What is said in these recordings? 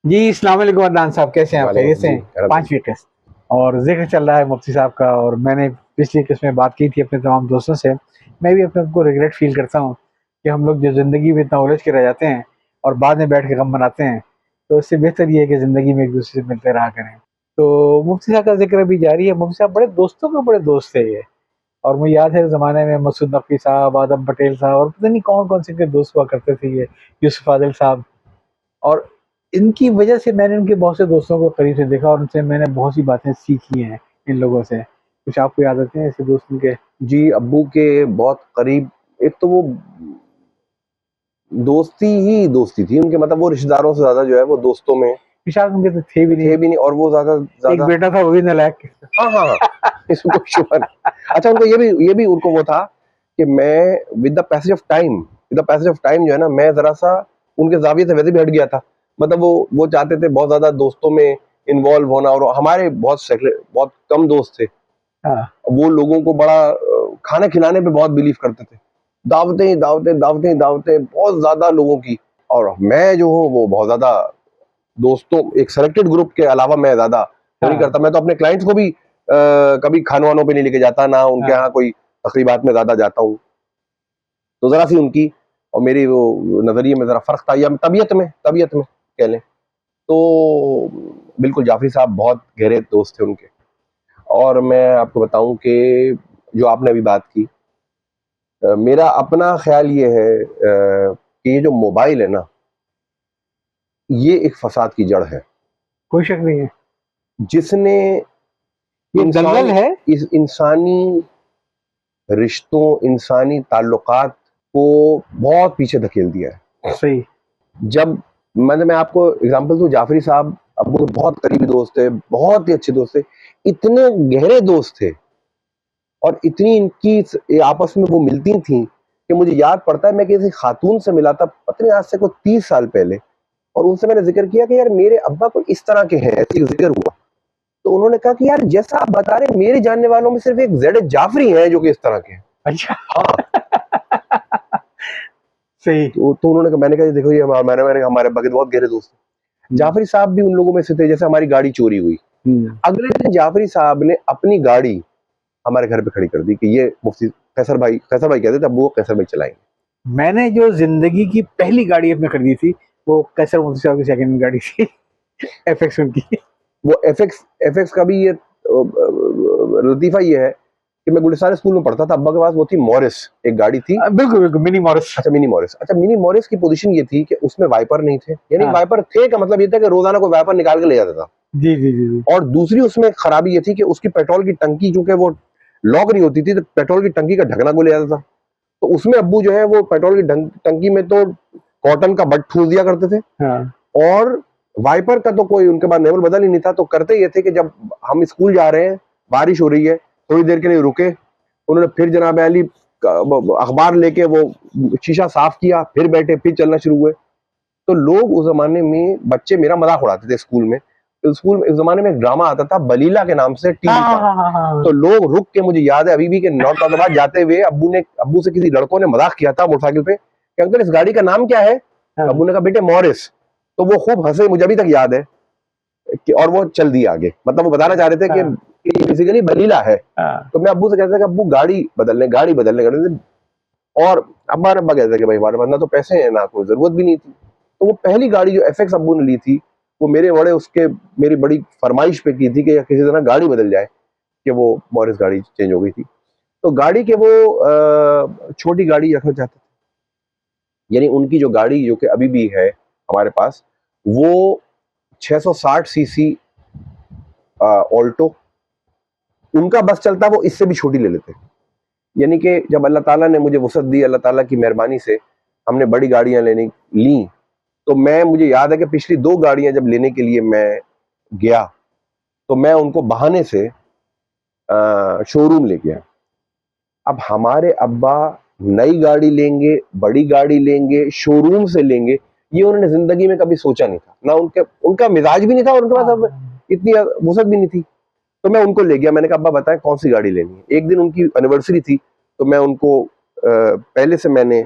जी अस्सलाम वालेकुम अदनान साहब, कैसे हैं आप? खैरियत से जी, हैं? 5वीं किस्त और ज़िक्र चल रहा है मुफ्ती साहब का, और मैंने पिछली किस्त में बात की थी अपने तमाम दोस्तों से। मैं भी अपने आप को रिग्रेट फ़ील करता हूँ कि हम लोग जो ज़िंदगी में इतना उलझ के रह जाते हैं और बाद में बैठ के गम मनाते हैं, तो इससे बेहतर ये है कि ज़िंदगी में एक-दूसरे से मिलते रहा करें। तो मुफ्ती साहब का ज़िक्र अभी जारी है। मुफ्ती साहब बड़े दोस्तों के बड़े दोस्त थे ये, और मुझे याद है उस ज़माने में मसूद नकवी साहब, आदम पटेल साहब और पता नहीं कौन-कौन से इनके दोस्त हुआ करते थे ये, यूसुफ आदिल साहब। और इनकी वजह से मैंने उनके बहुत से दोस्तों को करीब से देखा और उनसे मैंने बहुत सी बातें सीखी हैं इन लोगों से। कुछ आपको याद आते हैं ऐसे दोस्त उनके? जी, अब्बू के बहुत करीब एक तो वो दोस्ती ही दोस्ती थी उनके, मतलब वो रिश्तेदारों से ज़्यादा जो है वो दोस्तों में शायद उनके तो थे भी नहीं। थे भी नहीं, और वो ज़्यादा एक ज़्यादा बेटा था वो भी नालायक। हाँ, हाँ, हाँ, इसमें कोई शुबा नहीं। अच्छा, उनको ये भी उनको वो था कि मैं with the passage of time जो है ना, मैं ज़रा-सा उनके ज़ाविये से वैसे भी हट गया था। मतलब वो चाहते थे बहुत ज़्यादा दोस्तों में इन्वॉल्व होना, और हमारे बहुत कम दोस्त थे। हाँ, वो लोगों को बड़ा खाना खिलाने पे बहुत बिलीव करते थे। दावतें, दावतें, दावतें, दावतें बहुत ज़्यादा लोगों की, और मैं जो हूँ वो बहुत ज़्यादा दोस्तों एक सेलेक्टेड ग्रुप के अलावा मैं ज़्यादा वो नहीं हाँ, करता। मैं तो अपने क्लाइंट्स को भी कभी खाने-वानों पे नहीं लेके जाता, ना उनके हाँ। यहाँ कोई तकरीबात में ज़्यादा जाता हूँ। तो ज़रा-सी उनकी और मेरी वो नज़रिए में ज़रा फ़र्क था, या तबीयत में कह लें। तो बिल्कुल जाफ़री साहब बहुत गहरे दोस्त थे उनके। और मैं आपको बताऊँ कि जो आपने अभी बात की, मेरा अपना ख़्याल ये है कि ये जो मोबाइल है ना, ये एक फ़साद की जड़ है, कोई शक नहीं है। जिसने ये दलदल इंसानी है। इंसानी रिश्तों, इंसानी ताल्लुकात को बहुत पीछे धकेल दिया है। सही। जब मैं आपको एग्ज़ाम्पल दूँ, जाफ़री साहब अब्बू के बहुत करीबी दोस्त थे, बहुत ही अच्छे दोस्त थे, इतने गहरे दोस्त थे, और इतनी इनकी आपस में वो मिलती थी कि मुझे याद पड़ता है मैं किसी खातून से मिला था, पता नहीं आज से कोई 30 साल पहले, और उनसे मैंने ज़िक्र किया कि यार मेरे अब्बा कोई इस तरह के हैं, ऐसे ज़िक्र हुआ। तो उन्होंने कहा कि यार जैसा आप बता रहे हैं, मेरे जानने वालों में सिर्फ एक ज़ेड जाफ़री हैं जो कि इस तरह के हैं। अच्छा। हाँ, सही। तो उन्होंने कहा, मैंने कहा देखो ये मैंने हमारे अब्बा के बहुत गहरे दोस्त हैं। हुँ, जाफ़री साहब भी उन लोगों में से थे, जैसे हमारी गाड़ी चोरी हुई। हुँ। अगले दिन जाफ़री साहब ने अपनी गाड़ी हमारे घर पे खड़ी कर दी कि ये मुफ्ती कैसर भाई कहते थे, अब वो कैसर भाई चलाएँगे। मैंने जो ज़िंदगी की पहली गाड़ी अपने खरीदी थी, वो कैसर मुफ्ती साहब की सेकंड हैंड गाड़ी थी। एफएक्स उनकी। वो एफएक्स का भी ये लतीफ़ा ये है कि मैं गुलिस्तान स्कूल में पढ़ता था, अब्बा के पास वो थी मॉरिस, एक गाड़ी थी। बिल्कुल, बिल्कुल मिनी मॉरिस। अच्छा, मिनी मॉरिस की पोजीशन ये थी कि उसमें वाइपर नहीं थे, यानी हाँ। वाइपर थे का मतलब ये था कि रोज़ाना कोई वाइपर निकाल के ले जाता था। जी, जी, जी, जी। और दूसरी उसमें खराबी ये थी कि उसकी पेट्रोल की टंकी, चूँकि वो लॉक नहीं होती थी, तो पेट्रोल की टंकी का ढकना कोई ले जाता था। तो उसमें अब्बू जो है वो पेट्रोल की टंकी में तो कॉटन का बट ठूस दिया करते थे, हाँ। और वाइपर का तो कोई उनके पास नेवल बदल ही नहीं था। तो करते ये थे कि जब हम स्कूल जा रहे हैं, बारिश हो रही है, थोड़ी देर के लिए रुके, उन्होंने फिर जनाब अली अखबार लेके वो शीशा साफ किया, फिर बैठे, फिर चलना शुरू हुए। तो लोग उस जमाने में बच्चे मेरा मजाक उड़ाते थे स्कूल में। तो स्कूल में उस जमाने में एक ड्रामा आता था बलीला के नाम से हाँ, टीवी हाँ, का। हाँ, हाँ, हाँ, तो हाँ। लोग रुक के, मुझे याद है अभी भी, कि नौतनबाद जाते हुए अब्बू से किसी लड़कों ने मजाक किया था मोटरसाइकिल पे कि अंकल इस गाड़ी का नाम क्या है? तो हाँ, अब्बू ने कहा बेटे मॉरिस। तो वो खूब हंसे, मुझे अभी तक याद है कि, और वो चल दिए आगे। मतलब वो बताना चाह रहे थे कि हाँ, ये बेसिकली बलीला है। हाँ। तो मैं अब्बू से कहता था कि अब्बू गाड़ी बदलने गाड़ी, और अब्बा अब्बा कहते कि भाई हमारे पास ना तो पैसे हैं, ना कोई जरूरत भी नहीं थी। तो वो पहली गाड़ी जो एफएक्स अब्बू ने ली थी, वो मेरी बड़ी फरमाइश पे की थी कि किसी तरह गाड़ी बदल जाए, कि वो मॉरिस गाड़ी चेंज हो गई थी। तो गाड़ी के वो छोटी गाड़ी रखना चाहते थे, यानी उनकी जो गाड़ी जो कि अभी भी है हमारे पास, वो 660 सीसी ऑल्टो, उनका बस चलता वो इससे भी छोटी ले लेते। यानी कि जब अल्लाह ताला ने मुझे वसअत दी, अल्लाह ताला की मेहरबानी से हमने बड़ी गाड़ियां लेने ली, तो मुझे याद है कि पिछली 2 गाड़ियां जब लेने के लिए मैं गया, तो मैं उनको बहाने से शोरूम ले गया। अब हमारे अब्बा नई गाड़ी लेंगे, बड़ी गाड़ी लेंगे, शोरूम से लेंगे, ये उन्होंने ज़िंदगी में कभी सोचा नहीं था। ना उनका मिज़ाज भी नहीं था, और उनके पास अब हाँ। इतनी वुसअत भी नहीं थी। तो मैं उनको ले गया, मैंने कहा अब्बा बताएँ कौन-सी गाड़ी लेनी है? एक दिन उनकी एनिवर्सरी थी, तो मैं उनको पहले से मैंने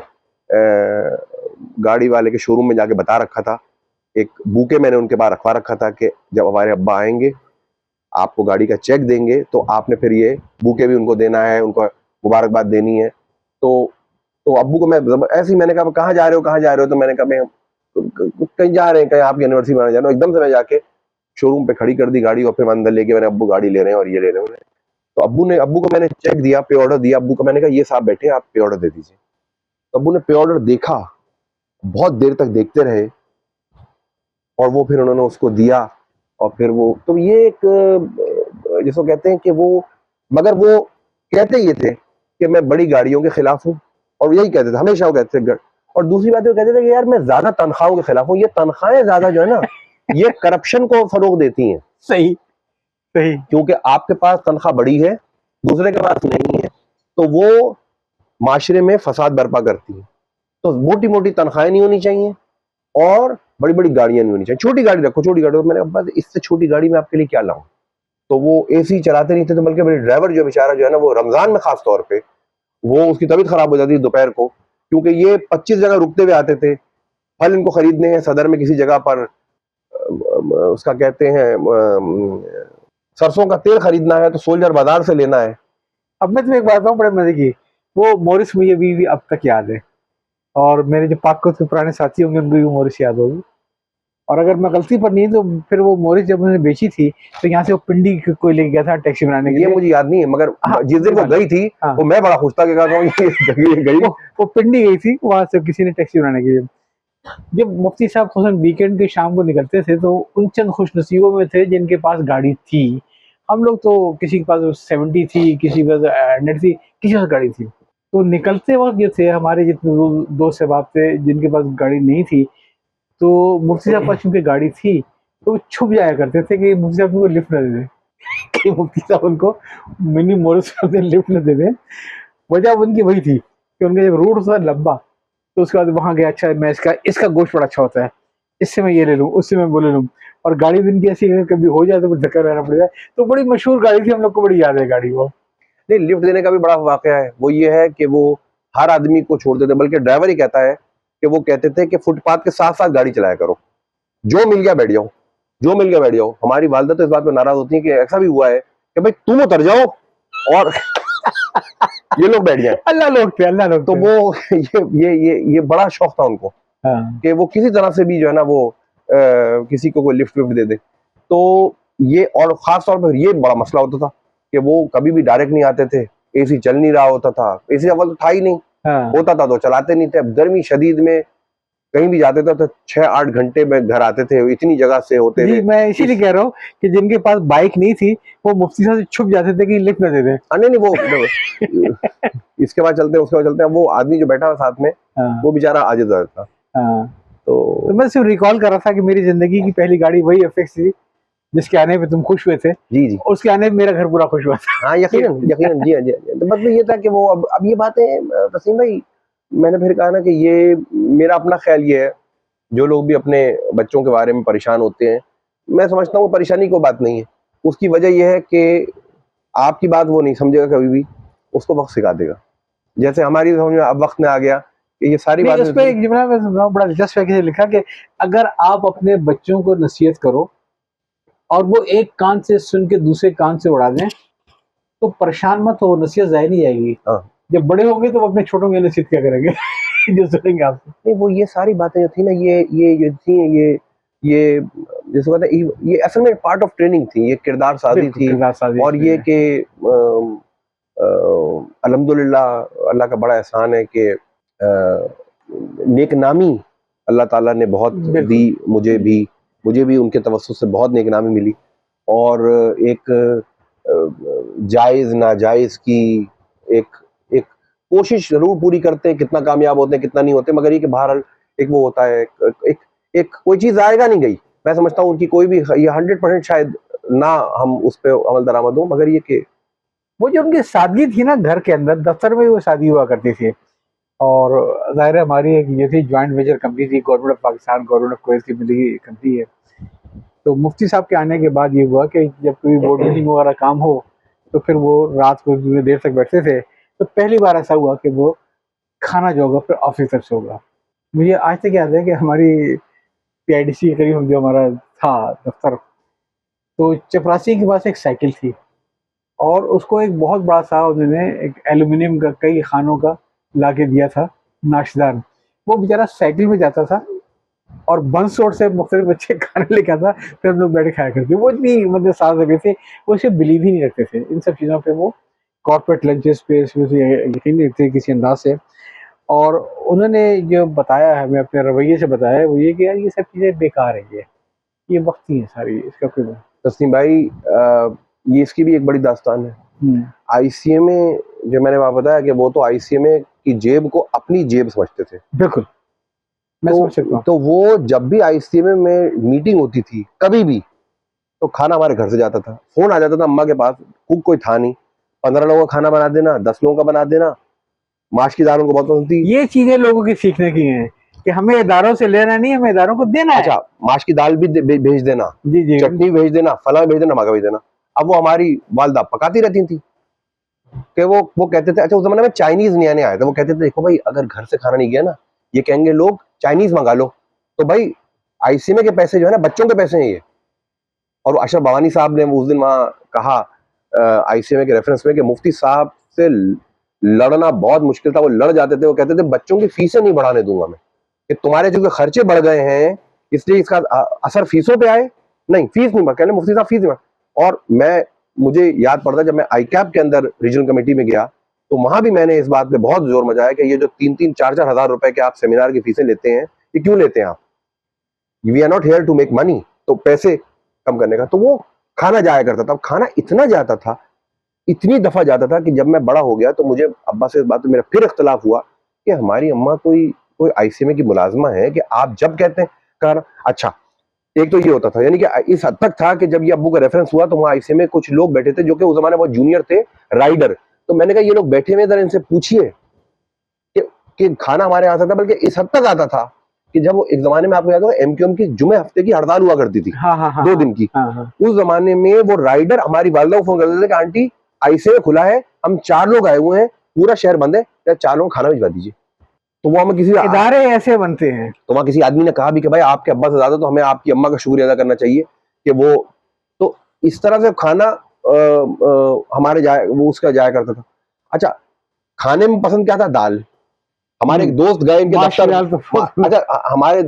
गाड़ी वाले के शोरूम में जाके बता रखा था एक बुके मैंने उनके पास रखवा रखा था कि जब हमारे अब्बा आएंगे आपको गाड़ी का चेक देंगे तो आपने फिर ये बुके भी उनको देना है, उनको मुबारकबाद देनी है। तो अब्बू को मैं ऐसे ही मैंने कहा कहाँ जा रहे हो, कहाँ जा रहे हो? तो मैंने कहा मैं कहीं जा रहे हैं, कहीं आपकी यूनिवर्सिटी में जा रहा हूँ। एकदम से मैं जाके शोरूम पे खड़ी कर दी गाड़ी और फिर अंदर लेके मैंने अब्बू गाड़ी ले रहे हैं और ये ले रहे हैं। तो अब्बू को मैंने चेक दिया, पे ऑर्डर दिया। अब्बू को मैंने कहा ये साहब बैठे, आप पे ऑर्डर दे दीजिए। तो अब्बू ने पे ऑर्डर देखा, बहुत देर तक देखते रहे और वो फिर उन्होंने उसको दिया और फिर वो, तो ये एक जिसको कहते हैं कि वो, मगर वो कहते ये थे कि मैं बड़ी गाड़ियों के खिलाफ हूँ और यही कहते थे हमेशा, वो कहते थे। और दूसरी बात वो कहते थे कि यार मैं ज्यादा तनख्वाहों के खिलाफ हूँ, ये तनख्वाहें ज्यादा जो है ना ये करप्शन को फरोग देती हैं। सही सही। क्योंकि आपके पास तनख्वाह बड़ी है, दूसरे के पास नहीं है, तो वो माशरे में फसाद बर्पा करती है। तो मोटी मोटी तनख्वाहें नहीं होनी चाहिए और बड़ी बड़ी गाड़ियां नहीं होनी चाहिए। छोटी गाड़ी रखो, छोटी गाड़ी। तो मैंने कहा बस इससे छोटी गाड़ी में आपके लिए क्या लाऊं? तो वो एसी चलाते नहीं थे, तो बल्कि मेरे ड्राइवर जो बेचारा जो है ना, वो रमजान में खास तौर पे वो उसकी तबीयत खराब हो जाती है दोपहर को, क्योंकि ये 25 जगह रुकते हुए आते थे। फल इनको खरीदने हैं सदर में किसी जगह पर, उसका कहते हैं सरसों का तेल खरीदना है तो सोल्जर बाजार से लेना है। अब मैं तुम्हें एक बात बताऊं बड़े मजे की, वो मोरिस मुझे भी अब तक याद है, और मेरे जो पाक के पुराने साथी होंगे उनको भी मोरिस याद होगी। और अगर मैं गलती पर नहीं तो फिर वो मोरिस जब उन्होंने बेची थी तो यहाँ से वो पिंडी कोई लेके गया था टैक्सी बनाने के लिए। ये मुझे याद नहीं है, मगर हाँ, जिस दिन वो गई थी हाँ, वो मैं बड़ा खुश था कि ये गई। वो पिंडी गई थी वहां से किसी ने टैक्सी बनाने के लिए। जब मुफ्ती साहब खुसन वीकेंड के शाम को निकलते थे तो उन चंद खुशनसीबों में थे जिनके पास गाड़ी थी। हम लोग तो किसी के पास 70 थी, किसी के पास 100 थी, किसी के पास गाड़ी थी। तो निकलते वक्त जो थे हमारे जितने दोस्त अहबाब थे जिनके पास गाड़ी नहीं थी, तो मुफ्ती साहब पास चूंकि गाड़ी थी तो वो छुप जाया करते थे कि मुफ्ती साहब उनको लिफ्ट न दे दें कि मुफ्ती साहब उनको मिनी मोरिस से लिफ्ट न दे दें। वजह उनकी वही थी कि उनका जब रूट था लंबा, तो उसके बाद वहां गया, अच्छा मैं इसका गोश्त बड़ा अच्छा होता है, इससे मैं ये ले लूँ, उससे मैं बोले लूँ। और गाड़ी भी इनकी ऐसी कभी हो जाए तो कुछ धक्का रहना पड़ जाए। तो बड़ी मशहूर गाड़ी थी, हम लोग को बड़ी याद है गाड़ी वो। नहीं, लिफ्ट देने का भी बड़ा वाकया है। वो ये है कि वो हर आदमी को छोड़ देते, बल्कि ड्राइवर ही कहता है कि वो कहते थे कि फुटपाथ के साथ साथ गाड़ी चलाया करो, जो मिल गया बैठ जाओ, जो मिल गया बैठ जाओ। हमारी वालदा तो इस बात पर नाराज होती है कि ऐसा भी हुआ है कि भाई तुम उतर जाओ और ये लोग बैठ जाए। अल्लाह लोग थे, अल्लाह लोग तो थे। वो ये बड़ा शौक था उनको कि वो किसी तरह से भी जो है ना वो किसी को कोई लिफ्ट विफ्ट दे दे। तो ये, और खास तौर पर ये बड़ा मसला होता था कि वो कभी भी डायरेक्ट नहीं आते थे, एसी चल नहीं रहा होता था। एसी अव्वल तो था ही नहीं, होता था तो चलाते नहीं थे। अब गर्मी शदीद में कहीं भी जाते थे तो 6-8 घंटे में घर आते थे, इतनी जगह से होते थे। मैं इसीलिए कह रहा हूँ कि जिनके पास बाइक नहीं थी वो मुफ्ती साहब से छुप जाते थे कि लिफ्ट न दे दें। नहीं वो इसके बाद चलते हैं, उसके बाद चलते हैं। वो आदमी जो बैठा हुआ साथ में, वो बेचारा आजिज़ था। तो मैं सिर्फ रिकॉल कर रहा था कि मेरी जिंदगी की पहली गाड़ी वही एफएक्स थी जिसके आने पे तुम खुश हुए थे। जी जी, उसके आने पे मेरा घर पूरा खुश हुआ था। हाँ यकीनन यकीनन, जी हाँ जी हाँ। तो मतलब ये था कि वो अब ये बातें तस्लीम भाई, मैंने फिर कहा ना कि ये मेरा अपना ख्याल ये है, जो लोग भी अपने बच्चों के बारे में परेशान होते हैं, मैं समझता हूँ वो परेशानी को बात नहीं है। उसकी वजह यह है कि आपकी बात वो नहीं समझेगा कभी भी, उसको वक्त सिखा देगा। जैसे हमारी समझ में अब वक्त में आ गया कि ये सारी बातें। उस पे एक जुमला मैं सुनाऊं, बड़ा दिलचस्प है, लिखा कि अगर आप अपने बच्चों को नसीहत करो और वो एक कान से सुन के दूसरे कान से उड़ा दें तो परेशान मत हो, नसीहत जाए नहीं जाएगी। जब बड़े होंगे तो वो अपने छोटों की नसीहत क्या करेंगे जो सुनेंगे आपसे। नहीं, वो ये सारी बातें जो थी ना, ये थी, ये जैसे कहते हैं, ये असल में पार्ट ऑफ ट्रेनिंग थी, ये किरदार साजी थी। और ये कि अल्हम्दुलिल्लाह अल्लाह का बड़ा एहसान है कि नेकनामी अल्लाह ताला ने बहुत दी मुझे भी उनके तवस्सुत से बहुत नेकनामी मिली। और एक जायज़ नाजायज़ की एक एक कोशिश जरूर पूरी करते हैं, कितना कामयाब होते हैं कितना नहीं होते, मगर ये कि बहरहाल एक वो होता है, एक कोई चीज़ आएगा नहीं गई। मैं समझता हूँ उनकी कोई भी ये 100% शायद ना हम उस पर अमल दरामद हो, मगर ये कि वो जो उनकी सादगी थी ना घर के अंदर, दफ्तर में वो शादी हुआ करती थी। और ज़ाहिर है हमारी एक ये थी जॉइंट वेंचर कंपनी थी, government of Pakistan government of Kuwait की मिली कंपनी है। तो मुफ्ती साहब के आने के बाद ये हुआ कि जब कोई बोर्ड मीटिंग वगैरह काम हो तो फिर वो रात को देर तक बैठते थे। तो पहली बार ऐसा हुआ कि वो खाना जो होगा फिर ऑफिस तक से होगा। मुझे आज तक याद है कि हमारी पीआईडीसी के करीब जो हमारा था दफ्तर, तो चपरासी के पास एक साइकिल थी और उसको एक बहुत बड़ा सा उन्होंने एक एल्यूमिनियम का कई खानों का ला के दिया था नाश्तेदार। वो बेचारा साइकिल में जाता था और बंस रोड से मुख्तलिफ बच्चे खाने लेके आता, फिर हम लोग बैठ के खाया करते। वो इतनी मतलब साथ लगे थे, वो इसे बिलीव ही नहीं रखते थे इन सब चीज़ों पे। वो कॉर्पोरेट लंचेस पे यकीन नहीं रखते किसी अंदाज से। और उन्होंने जो बताया है, हमें अपने रवैये से बताया है, वो ये कि यार ये सब चीज़ें बेकार है, ये वक्ती है सारी, इसका कोई तस्नीम भाई, ये इसकी भी एक बड़ी दास्तान है। आईसीएमए, जो मैंने वहां बताया कि वो तो आईसीएमए की जेब को अपनी जेब समझते थे। बिल्कुल, मैं समझ सकता हूँ। तो वो जब भी आईसीएमए में मीटिंग होती थी कभी भी, तो खाना हमारे घर से जाता था, फोन आ जाता था अम्मा के पास, कुक कोई था नहीं, 15 लोगों का खाना बना देना, 10 लोगों का बना देना। माश की दाल उनको बहुत पसंद थी। ये चीजें लोगों की सीखने की हैं कि हमें इदारों से लेना नहीं, हमें इदारों को देना है। अच्छा, माश की दाल भी भेज देना, जी जी, चटनी भेज देना, फला भेज देना, मगा भेज देना। अब वो हमारी वालदा पकाती रहती थी कि वो कहते थे, अच्छा उस जमाने में चाइनीज नहीं आने आए थे, वो कहते थे देखो भाई अगर घर से खाना नहीं गया ना, ये कहेंगे लोग चाइनीज मंगा लो, तो भाई आईसीएमए के पैसे जो है ना बच्चों के पैसे हैं ये। और अशरफ भवानी साहब ने उस दिन वहां कहा आईसीएमए के रेफरेंस में कि मुफ्ती साहब से लड़ना बहुत मुश्किल था, वो लड़ जाते थे। वो कहते थे बच्चों की फीसें नहीं बढ़ाने दूंगा मैं, कि तुम्हारे जो खर्चे बढ़ गए हैं इसलिए इसका असर फीसों पे आए, नहीं फीस नहीं बढ़, कहने मुफ्ती साहब फीस नहीं बढ़। और मुझे याद पड़ता जब मैं आईकैप के अंदर रीजनल कमेटी में गया, तो वहां भी मैंने इस बात पे बहुत जोर मचाया कि ये जो 3-3, 4-4 हजार रुपए के आप सेमिनार की फीसें लेते हैं, ये क्यों लेते हैं आप? We are not here to make money, तो पैसे कम करने का। तो वो खाना जाया करता था, खाना इतना जाता था, इतनी दफा जाता था कि जब मैं बड़ा हो गया तो मुझे अब्बा से इस बात पे मेरा फिर इख्तलाफ हुआ कि हमारी अम्मा कोई आईसीएमए की मुलाजमा है कि आप जब कहते हैं खाना। अच्छा, एक तो ये होता था, यानी कि इस हद तक था कि जब ये अब्बू का रेफरेंस हुआ तो वहां आईसीएमए कुछ लोग बैठे थे जो कि उस जमाने में बहुत जूनियर थे, राइडर। तो मैंने कहा ये लोग बैठे हुए, जरा इनसे पूछिए कि खाना हमारे यहाँ आता था, बल्कि इस हद तक आता था कि जब वो एक जमाने में आपको याद होगा एमक्यूएम की जुमे हफ्ते की हड़ताल हुआ करती थी, हाँ, 2 दिन की। उस जमाने में वो राइडर हमारी वालदा को फोन करते थे कि आंटी आईसीएमए खुला है, हम 4 लोग आए हुए हैं, पूरा शहर बंद है, या 4 लोग खाना भिजवा दीजिए। तो वो हमें किसी इदारे ऐसे बनते हैं। तो वहां किसी आदमी ने कहा भी कि भाई आपके अब्बा से ज्यादा तो हमें आपकी अम्मा का शुक्रिया अदा करना चाहिए कि वो, तो इस तरह से खाना हमारे वो उसका जाया करता था। अच्छा, खाने में पसंद क्या था? दाल। हमारे एक दोस्त गए इनके दफ्तर, अच्छा हमारे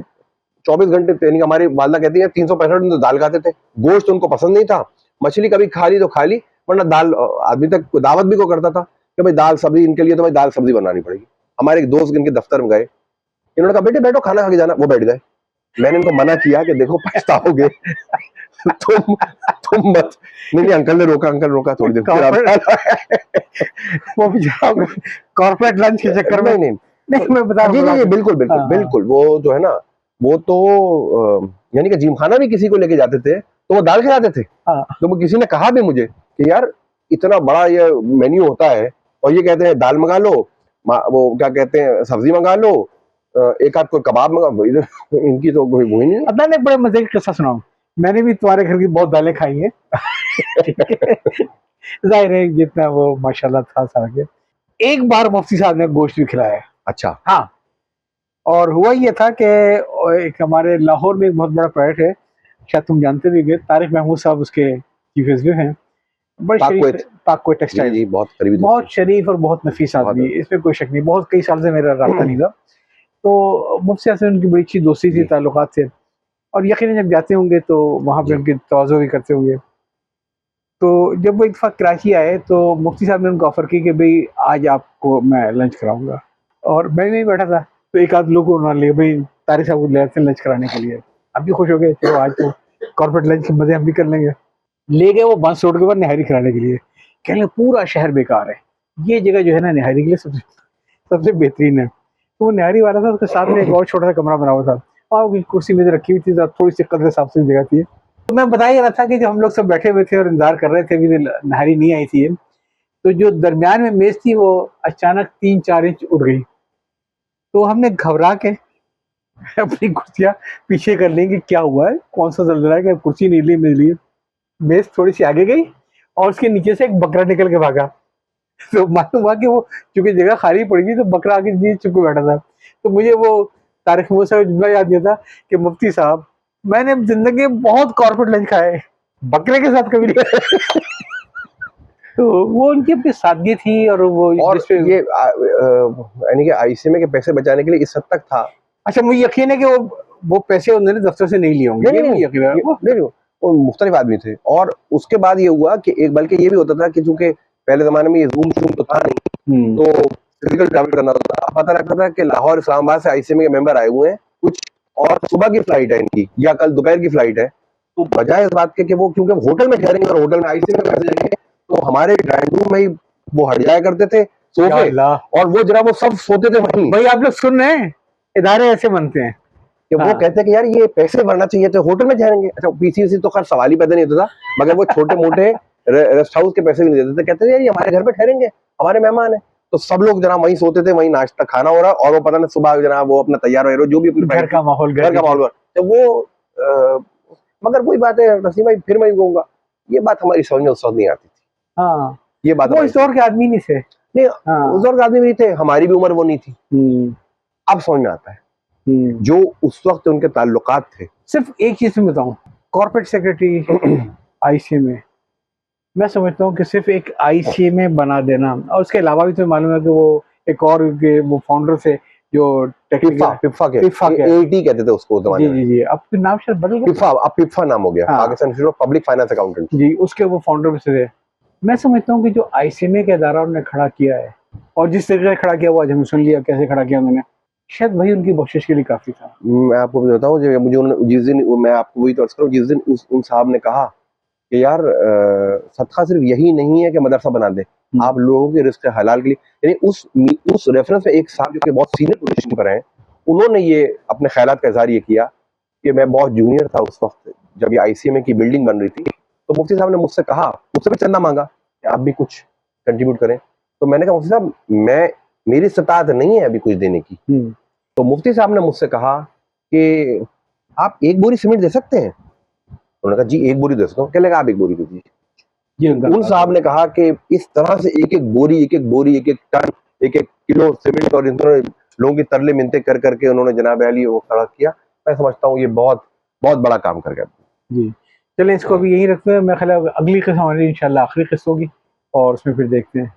24 घंटे, यानी हमारी वालदा कहती है 365 दिन तो दाल खाते थे। गोश्त तो उनको पसंद नहीं था, मछली कभी खा ली तो खा ली, वरना दाल। आदमी तक दावत भी को करता था कि भाई दाल सब्जी इनके लिए, तो भाई दाल सब्जी बनानी पड़ेगी। हमारे एक दोस्त इनके दफ्तर में गए, इन्होंने कहा बेटे बैठो खाना खा के जाना, वो बैठ गए। मैंने इनको मना किया कि देखो पछताओगे तुम मत। नहीं अंकल ने रोका, थोड़ी देर वो कॉर्पोरेट लंच के चक्कर में। नहीं मैं बता रहा हूँ, बिल्कुल बिल्कुल। वो जो है ना, वो तो यानी कि जिमखाना भी किसी को लेके जाते थे तो वो दाल खिलाते थे। तो वो किसी ने कहा भी मुझे कि यार इतना बड़ा ये मेन्यू होता है और ये कहते हैं दाल मंगा लो, वो क्या कहते हैं सब्जी मंगा लो, एक आध कोई कबाब मंगा, इनकी तो कोई वही नहीं। अब मैंने बड़े मजे की किस्सा सुनाऊं, मैंने भी तुम्हारे घर की बहुत दालें खाई हैं। जाहिर है जितना वो माशाल्लाह था सारा के। एक बार मुफ्ती साहब ने गोश्त भी खिलाया। अच्छा, हाँ, और हुआ ये था कि एक हमारे लाहौर में एक बहुत बड़ा प्रोजेक्ट है, शायद तुम जानते भी, तारिक महमूद साहब उसके चीफ एग्जीक्यूटिव हैं, बड़े शरीफ, पाककोट टेक्सटाइल, बहुत शरीफ और बहुत नफीस आदमी, इसमें कोई शक नहीं। बहुत कई साल से मेरा रास्ता नहीं था, तो मुफ्ती साहब से उनकी बड़ी अच्छी दोस्ती थी, ताल्लुकात थे, और यकीनन जब जाते होंगे तो वहाँ पे उनकी तवाज़ो भी करते होंगे। तो जब वो इत्तेफाक कराची आए तो मुफ्ती साहब ने उनको ऑफर की कि भाई आज आपको मैं लंच कराऊंगा, और मैं नहीं बैठा था तो एक आध लोग को उन्होंने लिया, भाई तारिक साहब को ले आते लंच कराने के लिए। हम भी खुश हो गए, चलो आज तो कॉर्पोरेट लंच के मजे हम भी कर लेंगे। ले गए वो बंस रोड के ऊपर निहारी कराने के लिए, कहने पूरा शहर बेकार है, ये जगह जो है ना निहारी के लिए सबसे बेहतरीन है। तो वो निहारी वाला था, उसके साथ में एक और छोटा सा कमरा बना हुआ था, और कुर्सी मेज रखी हुई थी, थोड़ी सी कदर साफ सुथरी जगह थी। तो मैं बता ही रहा था कि जब हम लोग सब बैठे हुए थे और इंतजार कर रहे थे, अभी नहारी नहीं आई थी, तो जो दरमियान में मेज थी वो अचानक 3-4 इंच उठ गई। तो हमने घबरा के अपनी कुर्सियां पीछे कर ली कि क्या हुआ है, कौन सा जल्जला है, कि कुर्सी नहीं ली मिल ली। मेज थोड़ी सी आगे गई और उसके नीचे से एक बकरा निकल के भागा। तो मालूम हुआ कि वो चूंकि जगह खाली पड़ गई तो बकरा आगे नीचे चुप बैठा था। तो मुझे वो तारिक महमूद साहब का जुमला याद दिया था कि मुफ्ती साहब मैंने जिंदगी में बहुत कॉर्पोरेट लंच खाए, बकरे के साथ कभी नहीं। तो वो उनकी अपनी सादगी थी और वो और जिसपे ये यानी कि आईसीएमए के पैसे बचाने के लिए इस हद तक था। अच्छा, मुझे यकीन है कि वो पैसे उन्होंने दफ्तर से नहीं लिए होंगे, ये मुझे यकीन है। नहीं, वो मुख्तलिफ आदमी थे। और उसके बाद ये हुआ कि एक, बल्कि ये भी होता था कि चूंकि पहले जमाने में ये जूम शूम तो था नहीं, तो फिजिकल ट्रैवल करना होता था। पता लगता था कि लाहौर इस्लामाबाद से आईसीएमए के मेंबर आए हुए हैं कुछ, और सुबह की फ्लाइट है इनकी या कल दोपहर की फ्लाइट है, तो बजाय इस बात के कि वो क्योंकि होटल में ठहरेंगे और होटल में आईसीएमए में कैसे जाएंगे, तो हमारे ड्राइंग रूम में ही वो हट जाया करते थे सोफे, और वो जरा वो सब सोते थे वहीं। भाई आप लोग सुन रहे हैं, इदारे ऐसे बनते हैं कि वो कहते हैं कि यार ये पैसे भरना चाहिए तो होटल में ठहरेंगे। अच्छा, पीसीसी तो खैर सवाल ही पैदा नहीं होता था, मगर वो छोटे मोटे रेस्ट हाउस के पैसे भी नहीं देते थे। कहते थे यार ये हमारे घर पे ठहरेंगे, हमारे मेहमान है, तो सब लोग जरा वहीं सोते थे, वहीं नाश्ता खाना हो रहा, और वो पता नहीं सुबह जरा वो अपना तैयार हो, जो भी घर का माहौल तो वो मगर वही बात है नसीम भाई, फिर मैं कहूंगा ये बात हमारी समझ में उस वक्त नहीं आती थी। हाँ, ये बात वो इस दौर के आदमी नहीं थे। नहीं, उस दौर के आदमी नहीं थे, हमारी भी उम्र वो नहीं थी। अब समझ में आता है जो उस वक्त उनके ताल्लुकात थे। सिर्फ एक चीज में बताऊं, कॉर्पोरेट सेक्रेटरी आईसीएमए, मैं समझता हूँ कि सिर्फ एक आईसीएमए बना देना, और उसके अलावा भी तो मालूम है कि वो एक और वो फाउंडर थे जो पिफा के एटी कहते थे उसको जी जी जी, अब फिर नाम शायद बदल गया, पिफा, अब पिफा नाम हो गया, Pakistan Institute of Public Finance Accountant जी, उसके वो फाउंडर में से थे। मैं समझता हूँ कि जो आईसीएमए का इदारा उन्होंने खड़ा किया है, और जिस तरीके से खड़ा किया वो आज हमने सुन लिया कैसे खड़ा किया उन्होंने, शायद वही उनकी बख्शिश के लिए काफी था। मैं आपको बताऊं, जब मुझे उन्होंने जिस दिन, मैं आपको वही तर्ज करूं, जिस दिन उन साहब ने कहा कि यार सदका सिर्फ यही नहीं है कि मदरसा बना दे, आप लोगों के रिस्क हलाल के लिए, यानी उस रेफरेंस में एक साहब जो कि बहुत सीनियर पोजीशन पर हैं, उन्होंने ये अपने ख्यालात का इजहार ये किया कि मैं बहुत जूनियर था उस वक्त जब ये आईसीएमए की बिल्डिंग बन रही थी, तो मुफ्ती साहब ने मुझसे कहा, मुझसे भी चंदा मांगा कि आप भी कुछ कंट्रीब्यूट करें। तो मैंने कहा मुफ्ती साहब मेरी इस्तात नहीं है अभी कुछ देने की। तो मुफ्ती साहब ने मुझसे कहा कि आप एक बोरी सीमेंट दे सकते हैं? उन्होंने कहा जी एक बोरी दे सकता हूँ। क्या लगा आप एक बोरी दे दीजिए। उन साहब ने कहा कि इस तरह से एक एक बोरी एक एक टन एक किलो सीमेंट, और इन लोगों की तरले मिनते कर करके उन्होंने जनाब अली वो खड़ा किया। मैं समझता हूँ ये बहुत बहुत बड़ा काम कर गया जी। चलें इसको अभी यहीं रखते हैं, मैं ख्याल अगली किस्त हमारी इंशाल्लाह आखिरी किस्त होगी और उसमें फिर देखते हैं